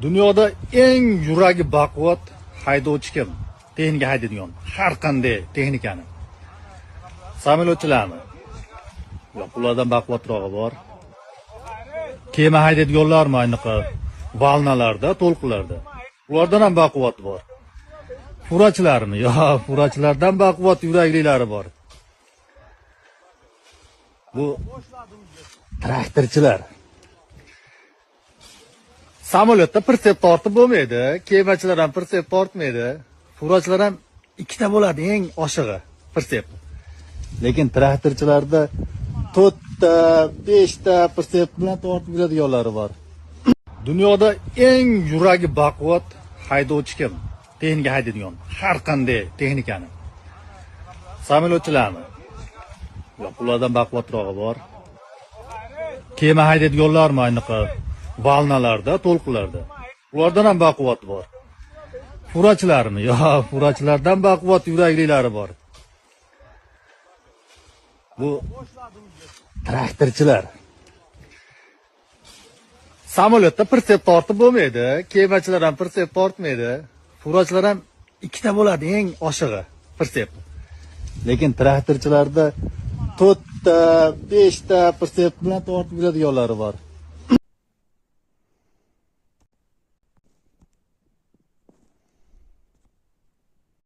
Dunyoda eng yuragi baquvvat haydovchi kim? Texnika haydaydigan har qanday texnikani. Samolyotchilarmi? Yo'q, ulardan baquvvatrog'i bor. Kema haydaydiganlarmi ayniqsa valnalarda, to'lqinlarda? Ulardan ham baquvvat bor. Furachilarmi? Yo'q, furachilardan baquvvat yuraklilari bor. Bu traktorchilar. Samolyotda pritsep tortib bo'lmaydi, kemachilar ham pritsep tortmaydi, furachilar ham ikkita bo'ladi eng oshig'i pritsep. Lekin traktorchilarda 4 ta, 5 ta pritsep bilan tortib yuradiganlari bor. Dunyoda eng yuragi baquvvat haydovchi kim? Texnika haydaydigan har qanday texnikani. Samolyotchilarmi? Yo'q, ulardan baquvvatrog'i bor. Kema haydaydiganlarmi ayniqsa valnalarda, to'lqinlarda? Ulardan ham baquvvat bor. Furachilarmi? Yo'q, furachilardan baquvvat yuraklilari bor. Bu traktorchilar. Samolyotda pritsep tortib bo'lmaydi, kemachilar ham pritsep tortmaydi, furachilar ham ikkita bo'ladi eng oshig'i pritsep. Lekin traktorchilarda 4 ta, 5 ta pritsep bilan tortib yuradiganlari bor.